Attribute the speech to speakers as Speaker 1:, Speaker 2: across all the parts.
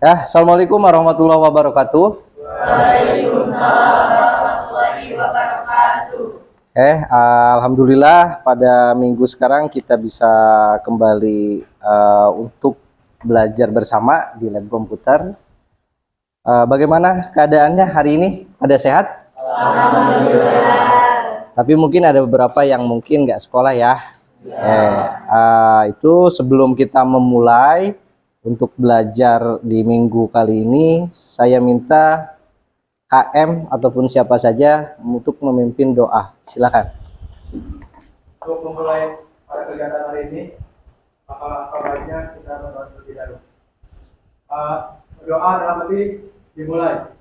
Speaker 1: Ya, Assalamualaikum warahmatullahi wabarakatuh.
Speaker 2: Waalaikumsalam warahmatullahi wabarakatuh.
Speaker 1: Alhamdulillah pada minggu sekarang kita bisa kembali untuk belajar bersama di lab komputer. Bagaimana keadaannya hari ini? Pada sehat?
Speaker 2: Alhamdulillah.
Speaker 1: Tapi mungkin ada beberapa yang mungkin nggak sekolah ya. Itu sebelum kita memulai untuk belajar di minggu kali ini, saya minta KM ataupun siapa saja untuk memimpin doa. Silakan.
Speaker 3: Untuk memulai pada kegiatan hari ini, apa baiknya kita berdoa terlebih dahulu. Doa dalam arti dimulai.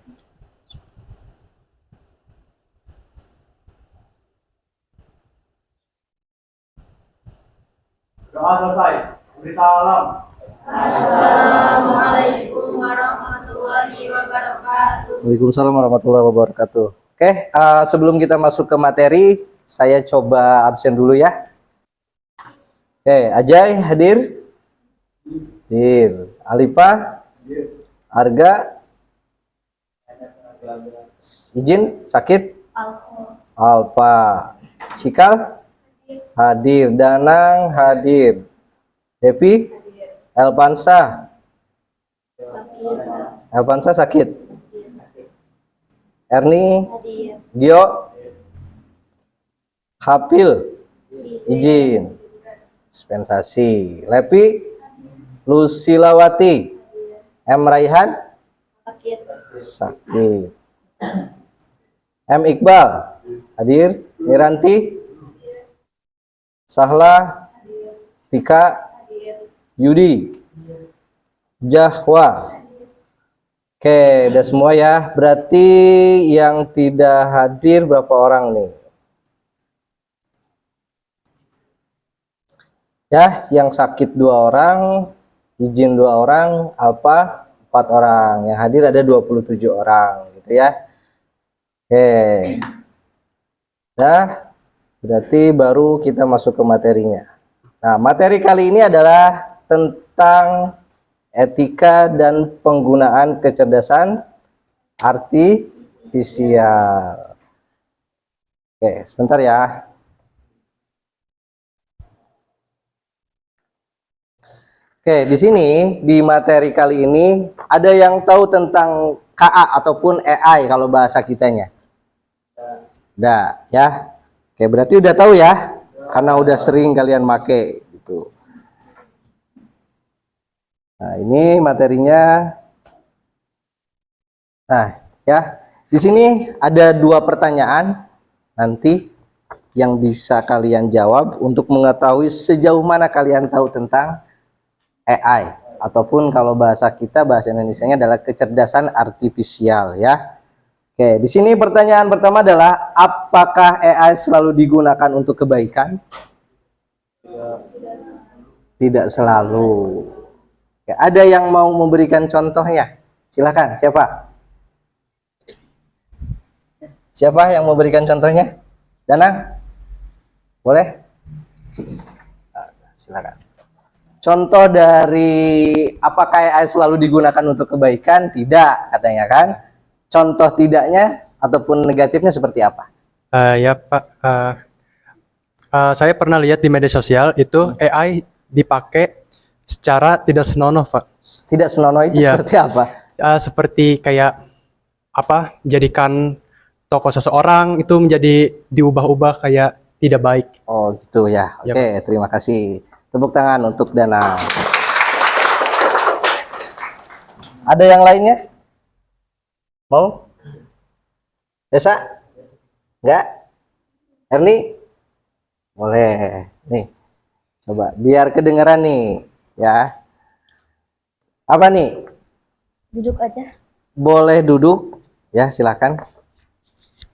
Speaker 3: Doa selesai. Beri salam.
Speaker 2: Assalamualaikum warahmatullahi wabarakatuh.
Speaker 1: Waalaikumsalam warahmatullahi wabarakatuh. Oke, sebelum kita masuk ke materi, saya coba absen dulu ya. Oke, Ajay hadir? Hadir. Alifa? Arga? Izin? Sakit? Alfa. Cikal? Hadir. Danang hadir. Depi? Elpansa? Elpansa sakit? Erni? Gio? Hapil? Izin. Dispensasi. Lepi? Lusilawati? M. Raihan? Sakit. M. Iqbal? Hadir. Miranti? Sahla? Tika? Yudi? Jahwa? Oke, udah semua ya. Berarti yang tidak hadir berapa orang nih? Ya, yang sakit 2 orang, izin 2 orang, Alfa 4 orang. Yang hadir ada 27 orang gitu ya. Oke. Nah, berarti baru kita masuk ke materinya. Nah, materi kali ini adalah tentang etika dan penggunaan kecerdasan artifisial. Oke, sebentar ya. Oke, di sini di materi kali ini ada yang tahu tentang KA ataupun AI kalau bahasa kitanya? Udah ya. Oke, berarti udah tahu ya, karena udah sering kalian make gitu. Nah, ini materinya. Nah, ya. Di sini ada 2 pertanyaan nanti yang bisa kalian jawab untuk mengetahui sejauh mana kalian tahu tentang AI ataupun kalau bahasa kita, bahasa Indonesianya adalah kecerdasan artifisial ya. Oke, di sini pertanyaan pertama adalah apakah AI selalu digunakan untuk kebaikan? Tidak selalu. Oke, ada yang mau memberikan contohnya? Silakan, siapa? Siapa yang mau memberikan contohnya? Danang? Boleh? Silakan. Contoh dari apakah AI selalu digunakan untuk kebaikan? Tidak, katanya kan. Contoh tidaknya ataupun negatifnya seperti apa?
Speaker 4: Ya Pak, saya pernah lihat di media sosial itu AI dipakai secara tidak senonoh Pak.
Speaker 1: Tidak senonoh itu
Speaker 4: Iya.
Speaker 1: seperti apa?
Speaker 4: Seperti kayak apa? Jadikan tokoh seseorang itu menjadi diubah-ubah kayak tidak baik.
Speaker 1: Oh gitu ya. Oke,
Speaker 4: Yap.
Speaker 1: terima kasih. Tepuk tangan untuk Dana. Ada yang lainnya? Mau? Desa? Enggak? Erni? Boleh. Nih. Coba biar kedengeran nih, ya. Apa nih?
Speaker 2: Duduk aja.
Speaker 1: Boleh duduk? Ya, silakan.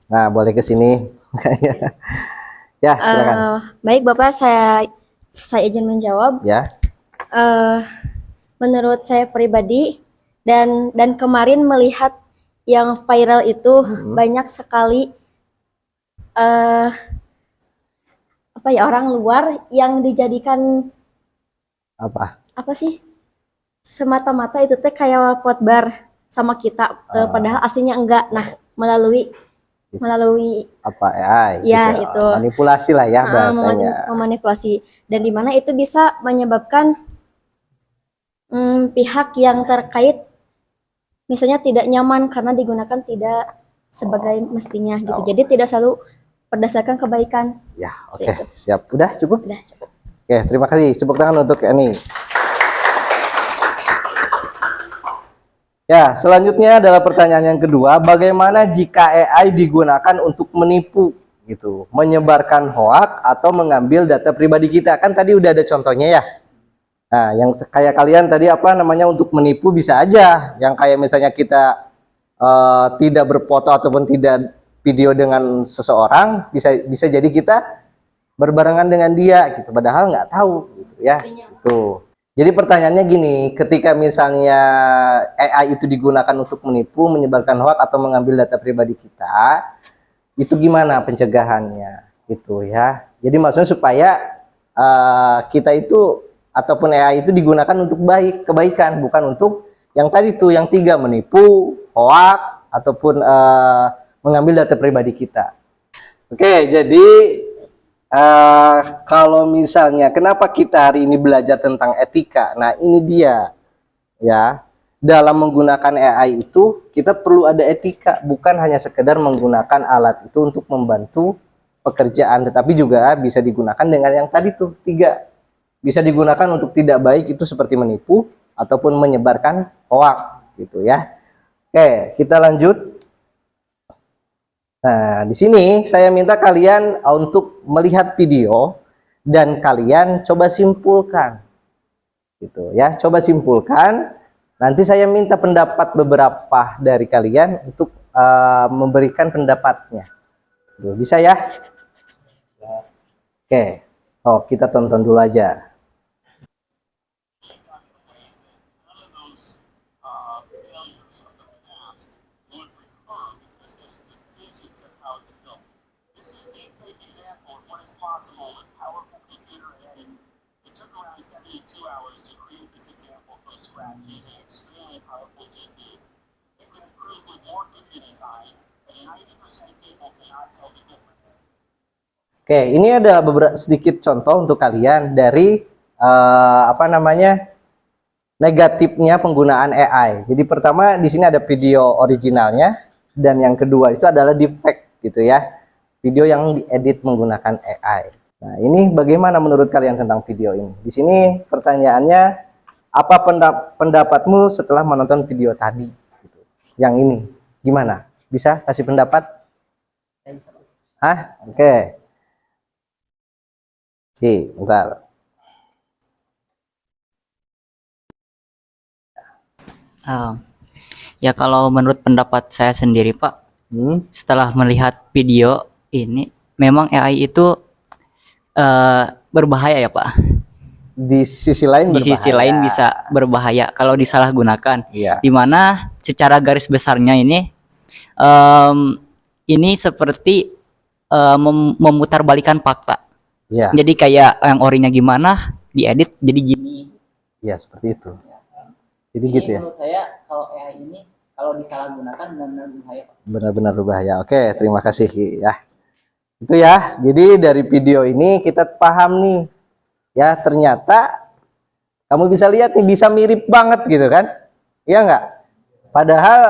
Speaker 1: Nah, boleh ke sini. Ya, silakan.
Speaker 2: Baik Bapak, saya izin menjawab.
Speaker 1: Ya.
Speaker 2: Menurut saya pribadi dan kemarin melihat yang viral itu banyak sekali apa ya, orang luar yang dijadikan
Speaker 1: Apa?
Speaker 2: apa sih? semata-mata itu teh kayak pot bar sama kita, padahal aslinya enggak. Nah, melalui
Speaker 1: Apa AI
Speaker 2: ya
Speaker 1: gitu.
Speaker 2: itu
Speaker 1: Manipulasi lah ya bahasanya.
Speaker 2: memanipulasi, dan dimana itu bisa menyebabkan pihak yang terkait misalnya tidak nyaman karena digunakan tidak sebagai mestinya gitu. Jadi tidak selalu berdasarkan kebaikan.
Speaker 1: Ya, oke,
Speaker 2: Gitu.
Speaker 1: siap. Udah cukup?
Speaker 2: Udah cukup.
Speaker 1: Oke, terima kasih. Tepuk tangan untuk Eni. Ya, selanjutnya adalah pertanyaan yang kedua, bagaimana jika AI digunakan untuk menipu gitu, menyebarkan hoak atau mengambil data pribadi kita? Kan tadi udah ada contohnya ya. Nah, yang kayak kalian tadi apa namanya untuk menipu bisa aja, yang kayak misalnya kita tidak berfoto ataupun tidak video dengan seseorang, bisa jadi kita berbarengan dengan dia gitu, padahal nggak tahu gitu ya. Gitu. Jadi pertanyaannya gini, ketika misalnya AI itu digunakan untuk menipu, menyebarkan hoax atau mengambil data pribadi kita, itu gimana pencegahannya gitu ya. Jadi maksudnya supaya kita itu ataupun AI itu digunakan untuk kebaikan, bukan untuk yang tadi tuh yang 3, menipu, hoax ataupun mengambil data pribadi kita. Oke, jadi kalau misalnya kenapa kita hari ini belajar tentang etika, nah ini dia ya, dalam menggunakan AI itu kita perlu ada etika, bukan hanya sekedar menggunakan alat itu untuk membantu pekerjaan, tetapi juga bisa digunakan dengan yang tadi tuh 3, bisa digunakan untuk tidak baik, itu seperti menipu ataupun menyebarkan hoax gitu ya. Oke, kita lanjut. Nah, di sini saya minta kalian untuk melihat video dan kalian coba simpulkan. Gitu ya, coba simpulkan. Nanti saya minta pendapat beberapa dari kalian untuk memberikan pendapatnya. Tuh, bisa ya? Oke. Oh, kita tonton dulu aja. Oke, ini ada beberapa sedikit contoh untuk kalian dari apa namanya negatifnya penggunaan AI. Jadi pertama di sini ada video originalnya dan yang kedua itu adalah deepfake gitu ya, video yang diedit menggunakan AI. Nah ini bagaimana menurut kalian tentang video ini? Di sini pertanyaannya, apa pendapatmu setelah menonton video tadi? Gitu. Yang ini gimana? Bisa kasih pendapat? Hah? Oke. Bentar.
Speaker 5: Ya kalau menurut pendapat saya sendiri Pak, setelah melihat video ini, memang AI itu berbahaya ya Pak.
Speaker 1: Di sisi lain
Speaker 5: Di sisi lain bisa berbahaya kalau disalahgunakan.
Speaker 1: Iya.
Speaker 5: Dimana secara garis besarnya ini seperti memutarbalikkan fakta.
Speaker 1: Iya.
Speaker 5: Jadi kayak yang orinya gimana diedit jadi gini.
Speaker 1: Iya, seperti itu. Jadi gitu ya.
Speaker 5: Menurut saya kalau AI ini kalau disalahgunakan benar-benar berbahaya.
Speaker 1: Benar-benar berbahaya. Oke, terima kasih Ki, ya. Itu ya. Jadi dari video ini kita paham nih. Ya, ternyata kamu bisa lihat nih, bisa mirip banget gitu kan? Iya enggak? Padahal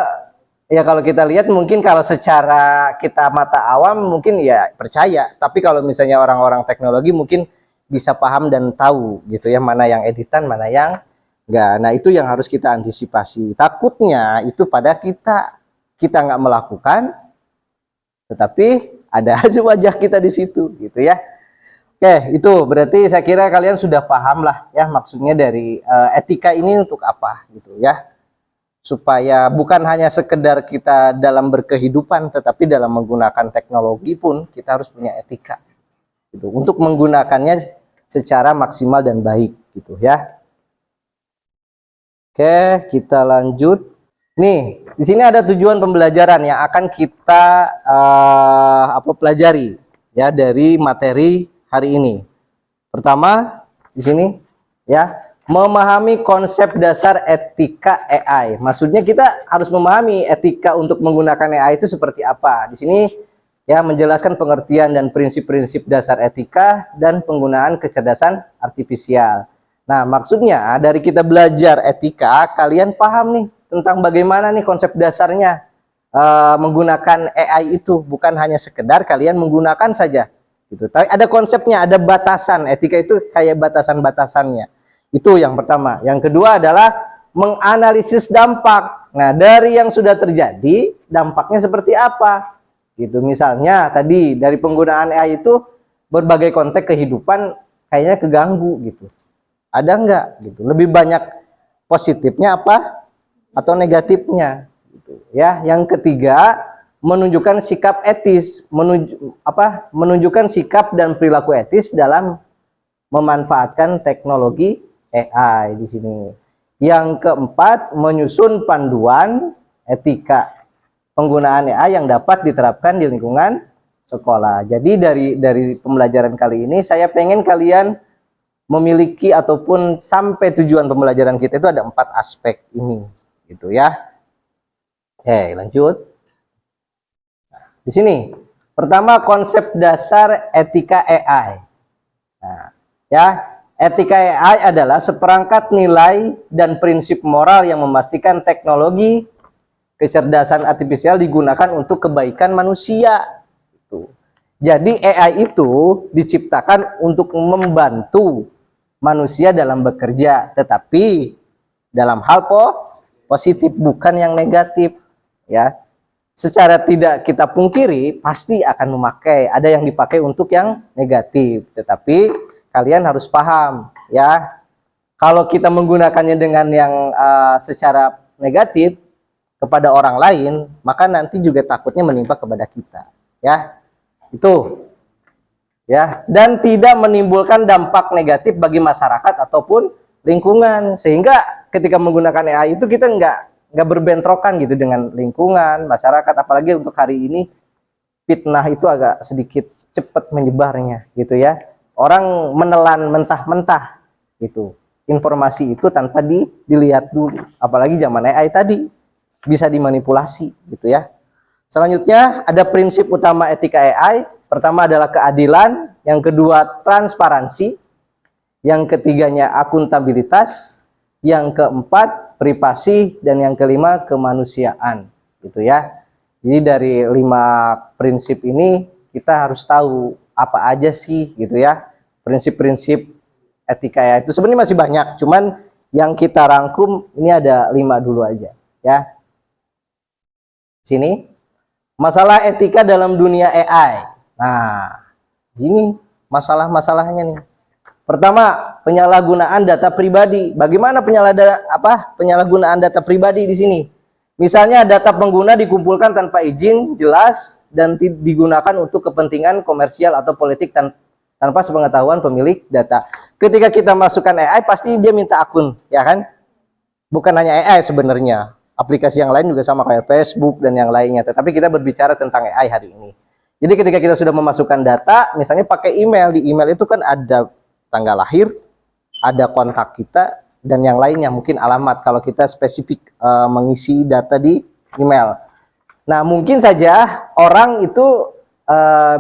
Speaker 1: ya kalau kita lihat mungkin kalau secara kita mata awam mungkin ya percaya, tapi kalau misalnya orang-orang teknologi mungkin bisa paham dan tahu gitu ya, mana yang editan, mana yang enggak. Nah itu yang harus kita antisipasi. Takutnya itu pada kita nggak melakukan, tetapi ada aja wajah kita di situ gitu ya. Oke, itu berarti saya kira kalian sudah paham lah ya maksudnya dari etika ini untuk apa gitu ya. Supaya bukan hanya sekedar kita dalam berkehidupan, tetapi dalam menggunakan teknologi pun kita harus punya etika gitu, untuk menggunakannya secara maksimal dan baik gitu ya. Oke, kita lanjut. Nih, di sini ada tujuan pembelajaran yang akan kita pelajari ya dari materi hari ini. Pertama di sini ya, memahami konsep dasar etika AI. Maksudnya kita harus memahami etika untuk menggunakan AI itu seperti apa. Di sini ya menjelaskan pengertian dan prinsip-prinsip dasar etika dan penggunaan kecerdasan artifisial. Nah, maksudnya dari kita belajar etika, kalian paham nih tentang bagaimana nih konsep dasarnya menggunakan AI itu, bukan hanya sekedar kalian menggunakan saja gitu. Tapi ada konsepnya, ada batasan. Etika itu kayak batasan-batasannya. Itu yang pertama. Yang kedua adalah menganalisis dampak. Nah, dari yang sudah terjadi, dampaknya seperti apa? Gitu. Misalnya tadi dari penggunaan AI itu berbagai konteks kehidupan kayaknya keganggu gitu. Ada enggak gitu? Lebih banyak positifnya apa atau negatifnya gitu. Ya, yang ketiga menunjukkan sikap etis, menunjukkan sikap dan perilaku etis dalam memanfaatkan teknologi AI di sini. Yang keempat, menyusun panduan etika penggunaan AI yang dapat diterapkan di lingkungan sekolah. Jadi dari pembelajaran kali ini saya pengen kalian memiliki ataupun sampai tujuan pembelajaran kita itu ada 4 aspek ini, gitu ya. Oke, lanjut. Nah, di sini pertama konsep dasar etika AI. Nah, ya. Etika AI adalah seperangkat nilai dan prinsip moral yang memastikan teknologi kecerdasan artifisial digunakan untuk kebaikan manusia. Jadi AI itu diciptakan untuk membantu manusia dalam bekerja, tetapi dalam hal positif, bukan yang negatif. Ya, secara tidak kita pungkiri pasti akan memakai. Ada yang dipakai untuk yang negatif, tetapi kalian harus paham ya, kalau kita menggunakannya dengan yang secara negatif kepada orang lain, maka nanti juga takutnya menimpa kepada kita ya. Itu ya, dan tidak menimbulkan dampak negatif bagi masyarakat ataupun lingkungan, sehingga ketika menggunakan AI itu kita nggak berbentrokan gitu dengan lingkungan, masyarakat. Apalagi untuk hari ini fitnah itu agak sedikit cepat menyebarnya gitu ya. Orang menelan mentah-mentah gitu informasi itu tanpa dilihat dulu. Apalagi zaman AI tadi bisa dimanipulasi gitu ya. Selanjutnya ada prinsip utama etika AI. Pertama adalah keadilan, yang kedua transparansi, yang ketiganya akuntabilitas, yang keempat privasi, dan yang kelima kemanusiaan gitu ya. Jadi dari 5 prinsip ini kita harus tahu apa aja sih gitu ya prinsip-prinsip etika ya. Itu sebenarnya masih banyak, cuman yang kita rangkum ini ada 5 dulu aja ya. Sini masalah etika dalam dunia AI. Nah, ini masalah-masalahnya nih. Pertama, penyalahgunaan data pribadi. Bagaimana penyalahgunaan data pribadi di sini? Misalnya data pengguna dikumpulkan tanpa izin jelas dan digunakan untuk kepentingan komersial atau politik tanpa sepengetahuan pemilik data. Ketika kita masukkan AI, pasti dia minta akun, ya kan? Bukan hanya AI sebenarnya, aplikasi yang lain juga sama kayak Facebook dan yang lainnya. Tetapi kita berbicara tentang AI hari ini. Jadi ketika kita sudah memasukkan data, misalnya pakai email, di email itu kan ada tanggal lahir, ada kontak kita, dan yang lainnya, mungkin alamat kalau kita spesifik mengisi data di email. Nah, mungkin saja orang itu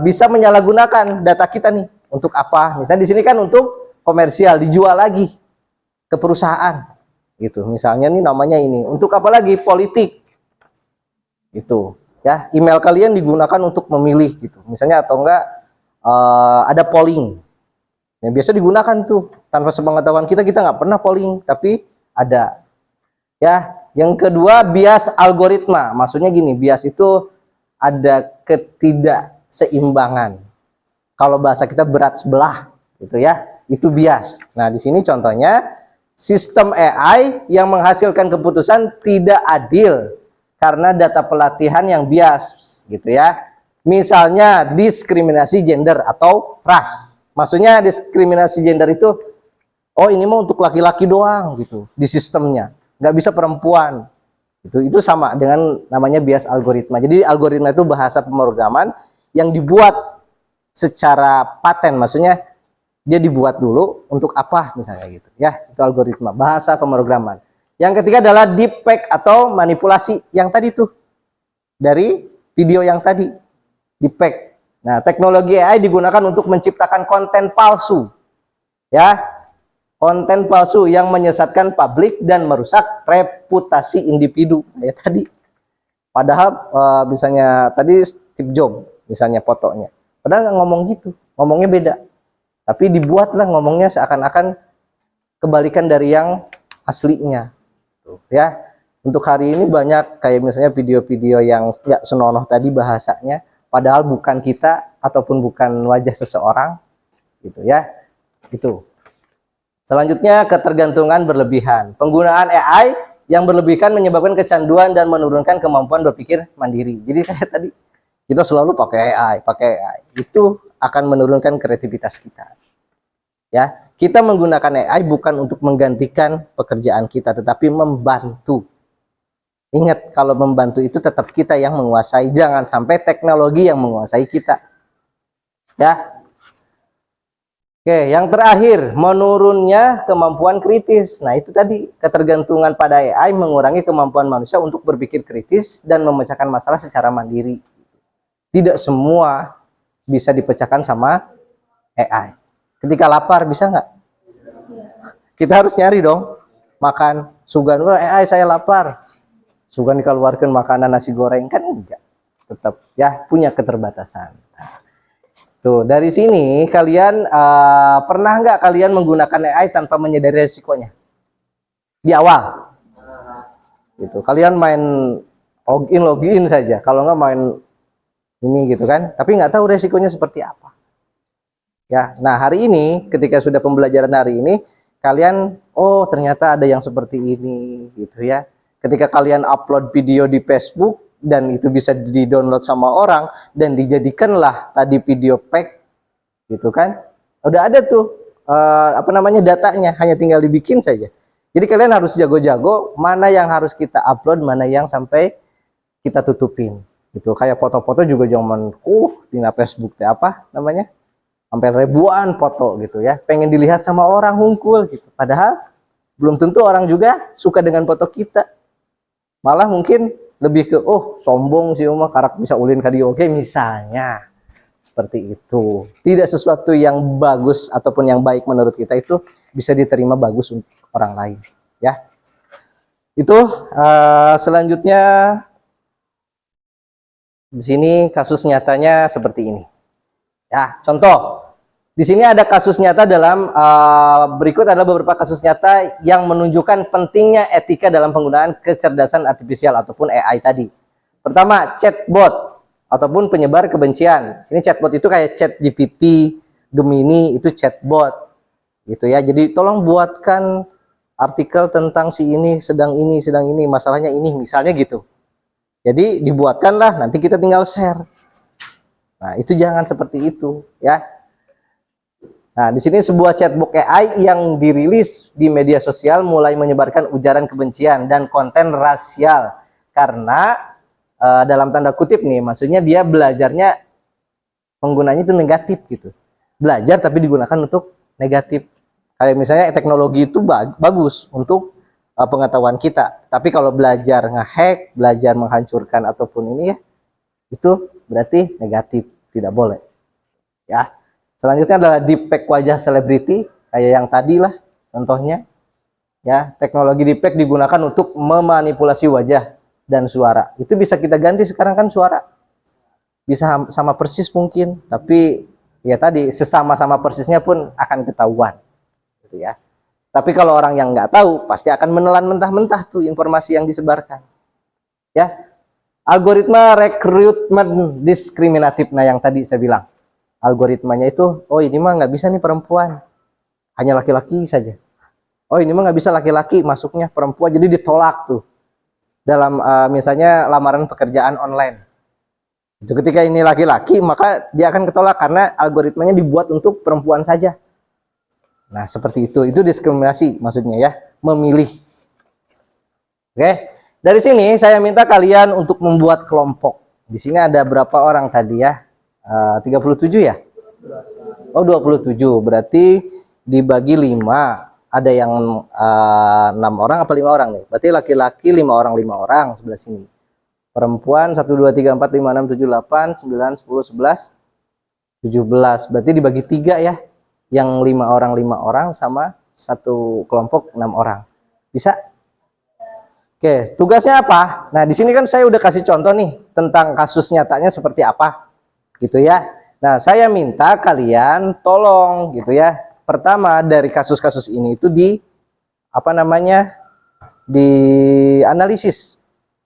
Speaker 1: bisa menyalahgunakan data kita nih. Untuk apa? Misalnya di sini kan untuk komersial, dijual lagi ke perusahaan gitu. Misalnya nih namanya ini untuk apa lagi? Politik gitu ya. Email kalian digunakan untuk memilih gitu misalnya, atau enggak ada polling yang biasa digunakan tuh tanpa sepengetahuan kita nggak pernah polling, tapi ada ya. Yang kedua, bias algoritma. Maksudnya gini, bias itu ada ketidakseimbangan. Kalau bahasa kita berat sebelah gitu ya, itu bias. Nah, di sini contohnya sistem AI yang menghasilkan keputusan tidak adil karena data pelatihan yang bias gitu ya. Misalnya diskriminasi gender atau ras. Maksudnya diskriminasi gender itu, oh ini mau untuk laki-laki doang gitu di sistemnya, nggak bisa perempuan. Itu sama dengan namanya bias algoritma. Jadi algoritma itu bahasa pemrograman yang dibuat secara paten, maksudnya Dia dibuat dulu untuk apa misalnya gitu ya, itu algoritma bahasa pemrograman. Yang ketiga adalah deepfake atau manipulasi yang tadi tuh dari video yang tadi, deepfake. Nah, teknologi AI digunakan untuk menciptakan konten palsu ya, konten palsu yang menyesatkan publik dan merusak reputasi individu ya tadi. Padahal misalnya tadi Steve Jobs misalnya fotonya, padahal nggak ngomong gitu, ngomongnya beda. Tapi dibuatlah ngomongnya seakan-akan kebalikan dari yang aslinya. Tuh, ya. Untuk hari ini banyak kayak misalnya video-video yang nggak senonoh tadi bahasanya, padahal bukan kita ataupun bukan wajah seseorang, gitu ya. Itu. Selanjutnya ketergantungan berlebihan. Penggunaan AI yang berlebihan menyebabkan kecanduan dan menurunkan kemampuan berpikir mandiri. Jadi kayak tadi kita selalu pakai AI. Itu akan menurunkan kreativitas kita. Ya, kita menggunakan AI bukan untuk menggantikan pekerjaan kita, tetapi membantu. Ingat, kalau membantu itu tetap kita yang menguasai, jangan sampai teknologi yang menguasai kita. Ya. Oke, yang terakhir, menurunnya kemampuan kritis. Nah, itu tadi ketergantungan pada AI mengurangi kemampuan manusia untuk berpikir kritis dan memecahkan masalah secara mandiri. Tidak semua bisa dipecahkan sama AI. Ketika lapar bisa nggak? Kita harus nyari dong. Makan sugan, AI saya lapar. Sugan dikeluarkan makanan nasi goreng kan enggak. Tetap ya punya keterbatasan. Nah, tuh dari sini kalian pernah nggak kalian menggunakan AI tanpa menyadari resikonya? Di awal. Gitu. Kalian main login saja. Kalau nggak main ini gitu kan. Tapi nggak tahu resikonya seperti apa. Ya, nah hari ini ketika sudah pembelajaran hari ini kalian oh ternyata ada yang seperti ini gitu ya. Ketika kalian upload video di Facebook dan itu bisa di-download sama orang dan dijadikanlah tadi video fake gitu kan. Udah ada tuh datanya, hanya tinggal dibikin saja. Jadi kalian harus jago-jago mana yang harus kita upload, mana yang sampai kita tutupin. Gitu. Kayak foto-foto juga jangan di Facebook apa namanya? Sampai ribuan foto gitu ya, pengen dilihat sama orang hungkul gitu, padahal belum tentu orang juga suka dengan foto kita, malah mungkin lebih ke sombong sih Uma karak bisa ulin karaoke misalnya, seperti itu. Tidak sesuatu yang bagus ataupun yang baik menurut kita itu bisa diterima bagus untuk orang lain ya. Itu selanjutnya di sini kasus nyatanya seperti ini. Ya, contoh. Di sini ada kasus nyata dalam berikut adalah beberapa kasus nyata yang menunjukkan pentingnya etika dalam penggunaan kecerdasan artifisial ataupun AI tadi. Pertama, chatbot ataupun penyebar kebencian. Sini chatbot itu kayak ChatGPT, Gemini itu chatbot. Gitu ya. Jadi tolong buatkan artikel tentang si ini, sedang ini, masalahnya ini, misalnya gitu. Jadi dibuatkanlah, nanti kita tinggal share. Nah, itu jangan seperti itu, ya. Nah, di sini sebuah chatbot AI yang dirilis di media sosial mulai menyebarkan ujaran kebencian dan konten rasial karena dalam tanda kutip nih, maksudnya dia belajarnya penggunanya itu negatif gitu. Belajar tapi digunakan untuk negatif. Kayak misalnya teknologi itu bagus untuk pengetahuan kita, tapi kalau belajar ngehack, belajar menghancurkan ataupun ini ya, itu berarti negatif, tidak boleh. Ya. Selanjutnya adalah deepfake wajah selebriti, kayak yang tadi lah contohnya. Ya, teknologi deepfake digunakan untuk memanipulasi wajah dan suara. Itu bisa kita ganti sekarang kan suara. Bisa sama persis mungkin, tapi ya tadi sesama-sama persisnya pun akan ketahuan. Gitu ya. Tapi kalau orang yang nggak tahu pasti akan menelan mentah-mentah tuh informasi yang disebarkan. Ya. Algoritma rekrutmen diskriminatif. Nah, yang tadi saya bilang. Algoritmanya itu, oh ini mah nggak bisa nih perempuan. Hanya laki-laki saja. Oh ini mah nggak bisa laki-laki, masuknya perempuan. Jadi ditolak tuh. Dalam misalnya lamaran pekerjaan online. Itu ketika ini laki-laki, maka dia akan ketolak karena algoritmanya dibuat untuk perempuan saja. Nah, seperti itu. Itu diskriminasi maksudnya ya. Memilih. Oke. Dari sini saya minta kalian untuk membuat kelompok. Di sini ada berapa orang tadi ya? 37 ya? Oh, 27. Berarti dibagi 5. Ada yang 6 orang apa 5 orang nih? Berarti laki-laki 5 orang, 5 orang sebelah sini. Perempuan 1 2 3 4 5 6 7 8 9 10 11 17. Berarti dibagi 3 ya. Yang 5 orang 5 orang sama satu kelompok 6 orang. Bisa? Oke, tugasnya apa? Nah, di sini kan saya udah kasih contoh nih tentang kasus nyatanya seperti apa. Gitu ya. Nah, saya minta kalian tolong gitu ya. Pertama dari kasus-kasus ini itu dianalisis.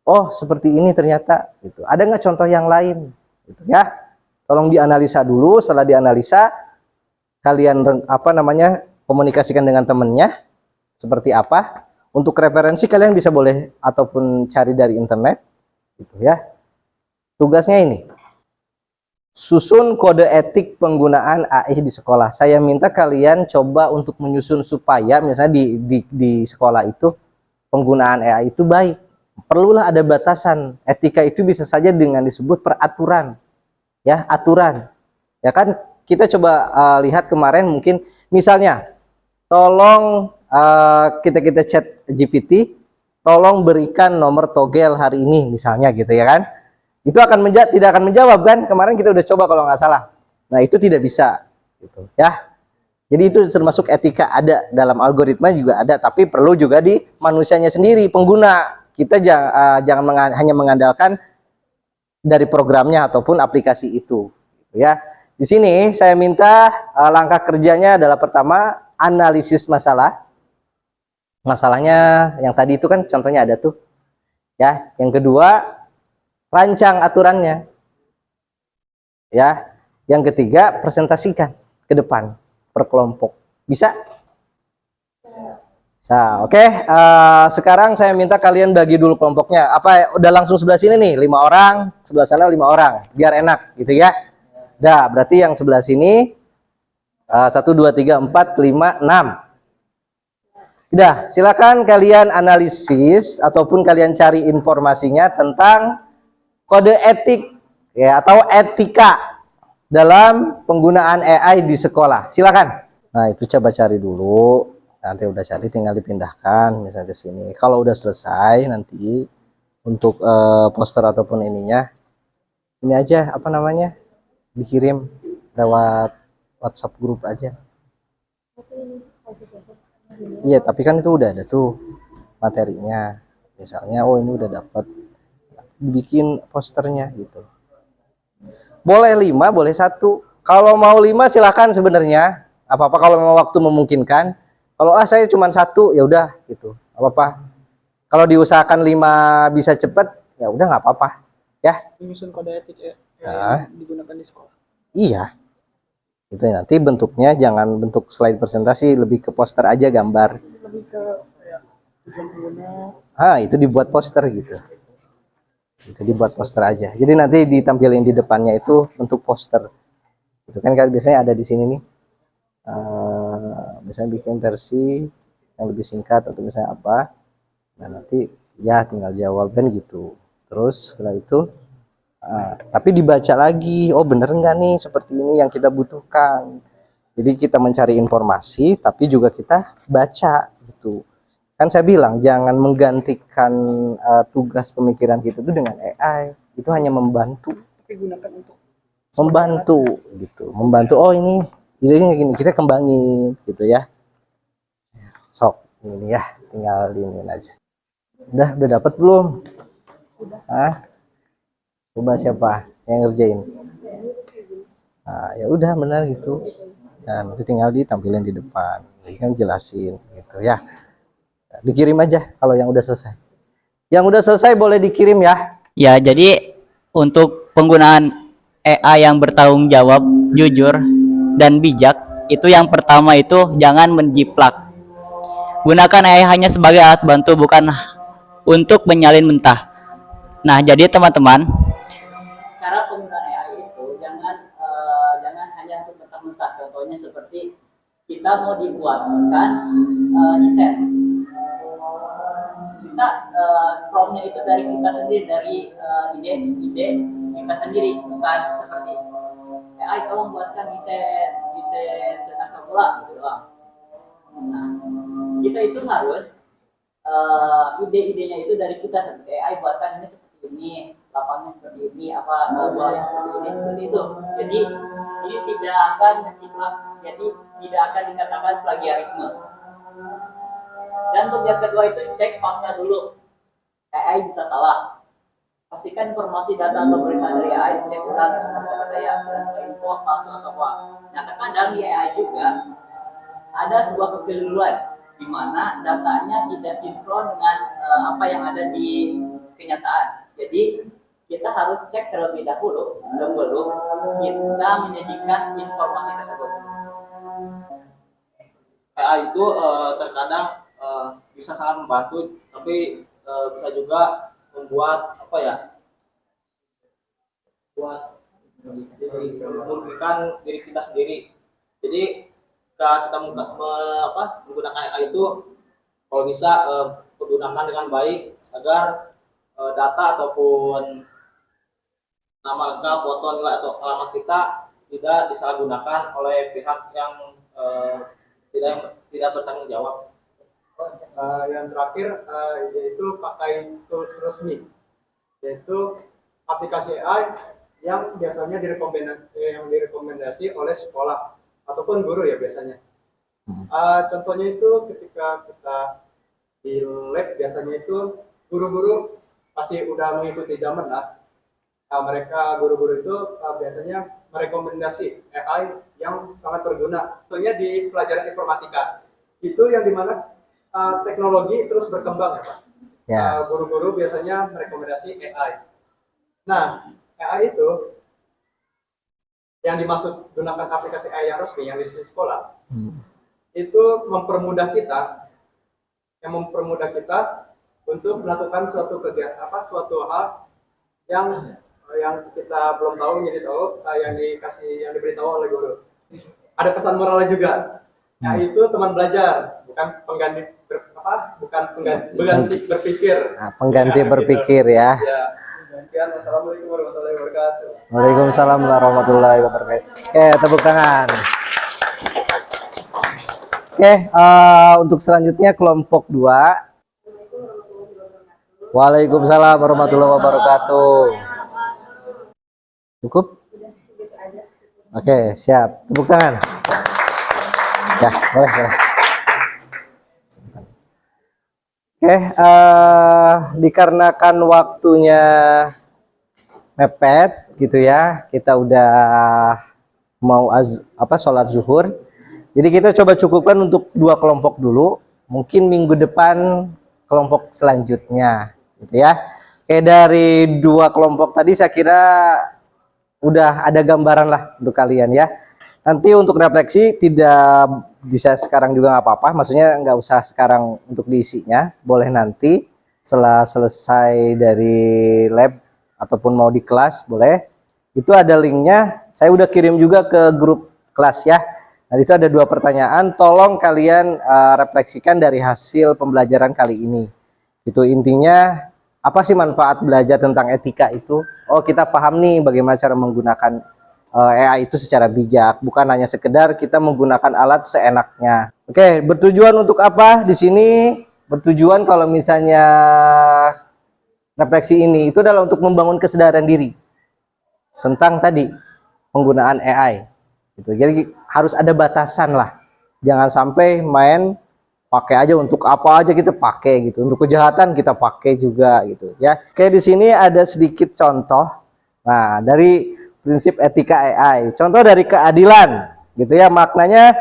Speaker 1: Oh, seperti ini ternyata gitu. Ada nggak contoh yang lain gitu ya? Tolong dianalisa dulu. Setelah dianalisa kalian komunikasikan dengan temennya seperti apa. Untuk referensi kalian bisa boleh ataupun cari dari internet gitu ya. Tugasnya ini. Susun kode etik penggunaan AI di sekolah. Saya minta kalian coba untuk menyusun supaya misalnya di sekolah itu penggunaan AI itu baik. Perlulah ada batasan. Etika itu bisa saja dengan disebut peraturan. Ya, aturan. Ya kan kita coba lihat kemarin mungkin misalnya tolong kita chat GPT, tolong berikan nomor togel hari ini misalnya gitu ya kan. Itu tidak akan menjawab kan? Kemarin kita udah coba kalau nggak salah. Nah, itu tidak bisa gitu ya. Jadi itu termasuk etika, ada dalam algoritma juga ada, tapi perlu juga di manusianya sendiri, pengguna. Kita jangan hanya mengandalkan dari programnya ataupun aplikasi itu gitu ya. Di sini saya minta langkah kerjanya adalah pertama analisis masalah. Masalahnya yang tadi itu kan contohnya ada tuh. Ya, yang kedua rancang aturannya. Ya. Yang ketiga, presentasikan ke depan per kelompok. Bisa? Nah, oke. Sekarang saya minta kalian bagi dulu kelompoknya. Apa udah langsung sebelah sini nih, 5 orang, sebelah sana 5 orang, biar enak gitu ya. Dah, berarti yang sebelah sini 1 2 3 4 5 6. Udah, silakan kalian analisis ataupun kalian cari informasinya tentang kode etik ya atau etika dalam penggunaan AI di sekolah. Silakan. Nah, itu coba cari dulu. Nanti udah cari tinggal dipindahkan misalnya ke sini. Kalau udah selesai nanti untuk poster ataupun ininya ini aja dikirim lewat WhatsApp grup aja. Iya, tapi kan itu udah ada tuh materinya. Misalnya, oh ini udah dapat, dibikin posternya gitu. Boleh 5, boleh 1. Kalau mau 5 silakan sebenarnya. Apa-apa kalau memang waktu memungkinkan. Kalau saya cuma 1 ya udah gitu. Apa-apa. Kalau diusahakan 5 bisa cepet ya udah nggak apa-apa. Ya.
Speaker 3: Menyusun kode etik
Speaker 1: Nah,
Speaker 3: yang digunakan di sekolah.
Speaker 1: iya. Itu nanti bentuknya jangan bentuk slide presentasi, lebih ke poster aja gambar.
Speaker 3: Lebih ke ya, tujuan pengguna.
Speaker 1: Itu dibuat poster gitu. Itu dibuat poster aja. Jadi nanti ditampilin di depannya itu bentuk poster. Itu kan biasanya ada di sini nih. Misalnya bikin versi yang lebih singkat atau misalnya apa. Nah, nanti ya tinggal jawab kan gitu. Terus setelah itu tapi dibaca lagi, oh bener nggak nih seperti ini yang kita butuhkan. Jadi kita mencari informasi tapi juga kita baca gitu. Kan saya bilang jangan menggantikan tugas pemikiran kita itu dengan AI. Itu hanya membantu.
Speaker 3: Tapi gunakan untuk
Speaker 1: Membantu gitu. Membantu, oh ini idenya gini, kita kembangin gitu ya. Sok ini ya, tinggal diinin aja. Udah dapat belum? Coba siapa yang ngerjain? Nah, ya udah benar gitu. Nah, nanti tinggal ditampilin di depan. Jadi kan jelasin gitu ya. Nah, dikirim aja kalau yang udah selesai. Yang udah selesai boleh dikirim ya.
Speaker 5: Ya, jadi untuk penggunaan AI yang bertanggung jawab, jujur, dan bijak, itu yang pertama itu jangan menjiplak. Gunakan AI hanya sebagai alat bantu, bukan untuk menyalin mentah. Nah, jadi teman-teman, cara penggunaan AI itu jangan hanya untuk mentah-mentah. Contohnya seperti kita mau dibuatkan desain. Kita prompt-nya itu dari kita sendiri, dari ide kita sendiri, bukan seperti AI tolong buatkan desain tentang sepak bola gitu doang. Nah, kita itu harus ide-idenya itu dari kita, seperti AI buatkan ini seperti ini, lapangnya seperti ini, bolanya seperti itu. Jadi ini tidak akan menciplak, jadi tidak akan dikatakan plagiarisme. Dan untuk yang kedua itu cek fakta dulu. AI bisa salah. Pastikan informasi data atau berita dari AI dicek ulang supaya percaya berdasarkan info palsu atau hoax. Nah, terkadang di AI juga ada sebuah kekeliruan di mana datanya tidak sinkron dengan apa yang ada di kenyataan. Jadi kita harus cek terlebih dahulu sebelum kita menyajikan informasi tersebut.
Speaker 6: AI itu terkadang bisa sangat membantu, tapi bisa juga membuat merugikan diri kita sendiri. Jadi ketika kita menggunakan AI itu, kalau bisa pergunakan dengan baik agar data ataupun nama lengkap, foto, nilai atau alamat kita tidak disalahgunakan oleh pihak yang tidak bertanggung jawab.
Speaker 3: Yang terakhir yaitu pakai tools resmi, yaitu aplikasi AI yang biasanya direkomendasi oleh sekolah ataupun guru ya biasanya. Contohnya itu ketika kita di lab biasanya itu guru-guru pasti udah mengikuti zaman lah. Guru-guru itu biasanya merekomendasi AI yang sangat berguna. Contohnya di pelajaran informatika itu yang dimana teknologi terus berkembang ya Pak.
Speaker 1: Ya.
Speaker 3: Guru-guru biasanya merekomendasi AI. Nah, AI itu yang dimaksud gunakan aplikasi AI yang resmi yang di sekolah itu mempermudah kita untuk melakukan suatu kegiatan suatu hal yang kita belum tahu jadi tahu yang diberitahu oleh guru. Ada pesan moralnya juga. Nah, itu teman belajar, bukan pengganti berpikir.
Speaker 1: Nah, pengganti
Speaker 3: Ya,
Speaker 1: berpikir
Speaker 3: gitu.
Speaker 1: ya.
Speaker 3: Ya. Sekian, wassalamualaikum warahmatullahi wabarakatuh.
Speaker 1: Waalaikumsalam warahmatullahi wabarakatuh. Oke, tepuk tangan. Oke, untuk selanjutnya kelompok 2. Waalaikumsalam warahmatullahi wabarakatuh. Cukup? Oke, siap. Tepuk tangan. Ya, boleh. Oke, dikarenakan waktunya mepet gitu ya, kita udah mau sholat zuhur. Jadi kita coba cukupkan untuk 2 kelompok dulu. Mungkin minggu depan kelompok selanjutnya, gitu ya. Oke, dari 2 kelompok tadi saya kira udah ada gambaran lah untuk kalian ya. Nanti untuk refleksi tidak bisa sekarang juga nggak apa-apa, maksudnya nggak usah sekarang untuk diisinya, boleh nanti setelah selesai dari lab ataupun mau di kelas boleh. Itu ada linknya, saya udah kirim juga ke grup kelas ya. Nah, itu ada 2 pertanyaan, tolong kalian refleksikan dari hasil pembelajaran kali ini. Itu intinya apa sih manfaat belajar tentang etika itu? Oh, kita paham nih bagaimana cara menggunakan AI itu secara bijak, bukan hanya sekedar kita menggunakan alat seenaknya. Oke, bertujuan untuk apa di sini? Bertujuan kalau misalnya refleksi ini itu adalah untuk membangun kesadaran diri tentang tadi penggunaan AI. Gitu. Jadi harus ada batasan lah. Jangan sampai main pakai aja untuk apa aja kita pakai gitu. Untuk kejahatan kita pakai juga gitu ya. Oke, di sini ada sedikit contoh. Nah, dari prinsip etika AI. Contoh dari keadilan, gitu ya, maknanya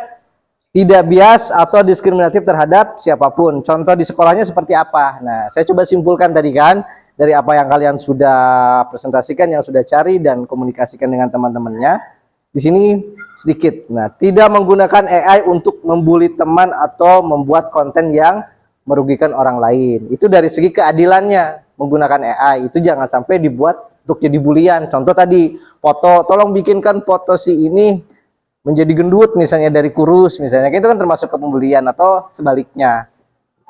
Speaker 1: tidak bias atau diskriminatif terhadap siapapun. Contoh di sekolahnya seperti apa? Nah, saya coba simpulkan tadi kan, dari apa yang kalian sudah presentasikan, yang sudah cari dan komunikasikan dengan teman-temannya. Di sini sedikit. Nah, tidak menggunakan AI untuk membuli teman atau membuat konten yang merugikan orang lain. Itu dari segi keadilannya, menggunakan AI. Itu jangan sampai dibuat untuk jadi bulian. Contoh tadi, foto, tolong bikinkan foto si ini menjadi gendut misalnya dari kurus misalnya. Itu kan termasuk pembulian atau sebaliknya.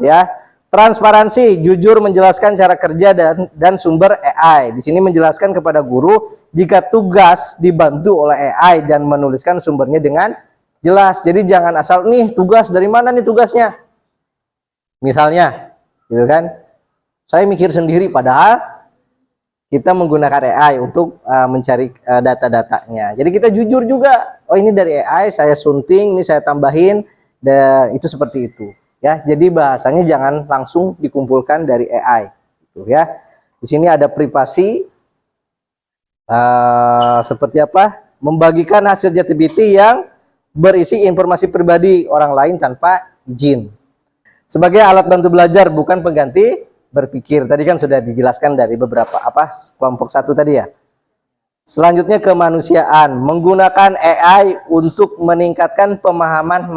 Speaker 1: Ya. Transparansi, jujur menjelaskan cara kerja dan sumber AI. Di sini menjelaskan kepada guru jika tugas dibantu oleh AI dan menuliskan sumbernya dengan jelas. Jadi jangan asal nih tugas dari mana nih tugasnya. Misalnya, gitu kan? Saya mikir sendiri padahal kita menggunakan AI untuk mencari data-datanya. Jadi kita jujur juga. Oh ini dari AI, saya sunting, ini saya tambahin, dan itu seperti itu. Ya, jadi bahasanya jangan langsung dikumpulkan dari AI. Gitu ya. Di sini ada privasi. Seperti apa? Membagikan hasil ChatGPT yang berisi informasi pribadi orang lain tanpa izin. Sebagai alat bantu belajar, bukan pengganti berpikir. Tadi kan sudah dijelaskan dari beberapa kelompok satu tadi ya. Selanjutnya kemanusiaan, menggunakan AI untuk meningkatkan pemahaman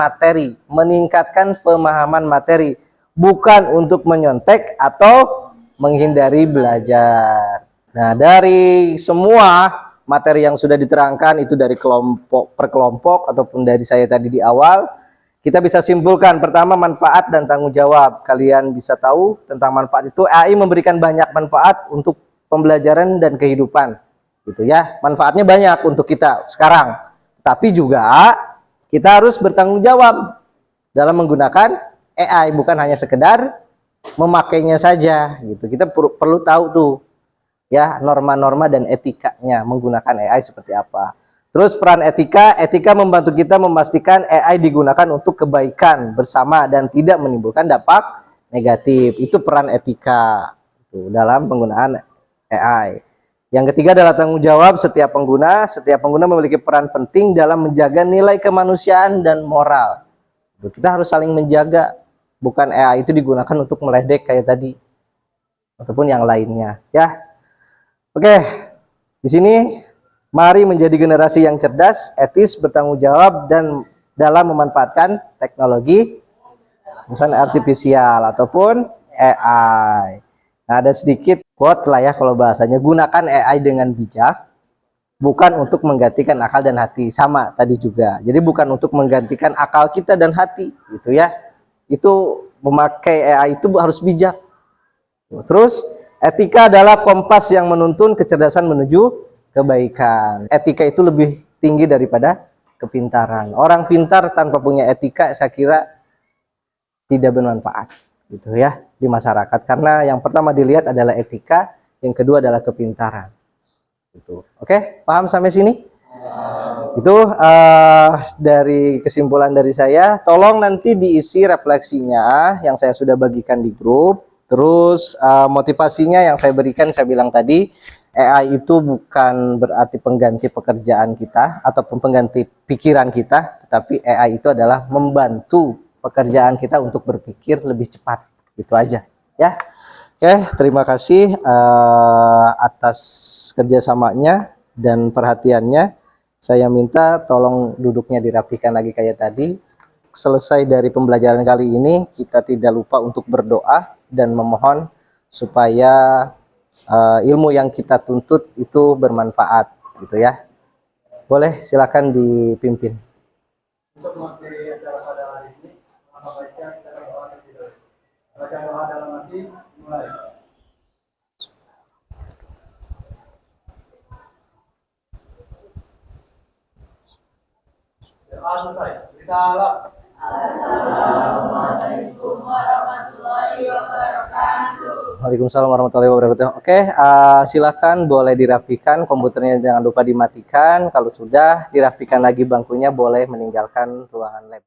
Speaker 1: materi, bukan untuk menyontek atau menghindari belajar. Nah, dari semua materi yang sudah diterangkan itu dari kelompok per kelompok ataupun dari saya tadi di awal, kita bisa simpulkan pertama manfaat dan tanggung jawab. Kalian bisa tahu tentang manfaat itu AI memberikan banyak manfaat untuk pembelajaran dan kehidupan. Gitu ya. Manfaatnya banyak untuk kita sekarang. Tapi juga kita harus bertanggung jawab dalam menggunakan AI, bukan hanya sekedar memakainya saja gitu. Kita perlu tahu tuh ya norma-norma dan etikanya menggunakan AI seperti apa. Terus peran etika membantu kita memastikan AI digunakan untuk kebaikan bersama dan tidak menimbulkan dampak negatif. Itu peran etika itu, dalam penggunaan AI. Yang ketiga adalah tanggung jawab setiap pengguna. Setiap pengguna memiliki peran penting dalam menjaga nilai kemanusiaan dan moral. Kita harus saling menjaga, bukan AI itu digunakan untuk meledek kayak tadi ataupun yang lainnya ya. Oke, di sini mari menjadi generasi yang cerdas, etis, bertanggung jawab dan dalam memanfaatkan teknologi misalnya artifisial ataupun AI. Nah, ada sedikit quote lah ya kalau bahasanya, gunakan AI dengan bijak, bukan untuk menggantikan akal dan hati. Sama tadi juga. Jadi bukan untuk menggantikan akal kita dan hati, gitu ya. Itu memakai AI itu harus bijak. Terus etika adalah kompas yang menuntun kecerdasan menuju kebaikan. Etika itu lebih tinggi daripada kepintaran. Orang pintar tanpa punya etika saya kira tidak bermanfaat gitu ya di masyarakat, karena yang pertama dilihat adalah etika, yang kedua adalah kepintaran. Gitu. Oke, paham sampai sini? Itu dari kesimpulan dari saya. Tolong nanti diisi refleksinya yang saya sudah bagikan di grup. Terus motivasinya yang saya berikan, saya bilang tadi, AI itu bukan berarti pengganti pekerjaan kita ataupun pengganti pikiran kita, tetapi AI itu adalah membantu pekerjaan kita untuk berpikir lebih cepat. Gitu aja ya. Oke, terima kasih atas kerjasamanya dan perhatiannya. Saya minta tolong duduknya dirapikan lagi kayak tadi. Selesai dari pembelajaran kali ini, kita tidak lupa untuk berdoa dan memohon supaya ilmu yang kita tuntut itu bermanfaat gitu ya. Boleh silakan dipimpin.
Speaker 3: Untuk mengakhiri acara pada hari ini, maka baiknya kita berdoa terlebih dahulu. Baca doa dalam hati, mulai. Doa selesai. Salam.
Speaker 7: Assalamualaikum warahmatullahi wabarakatuh.
Speaker 1: Waalaikumsalam warahmatullahi wabarakatuh. Oke, silakan boleh dirapikan, komputernya jangan lupa dimatikan. Kalau sudah dirapikan lagi bangkunya, boleh meninggalkan ruangan lab.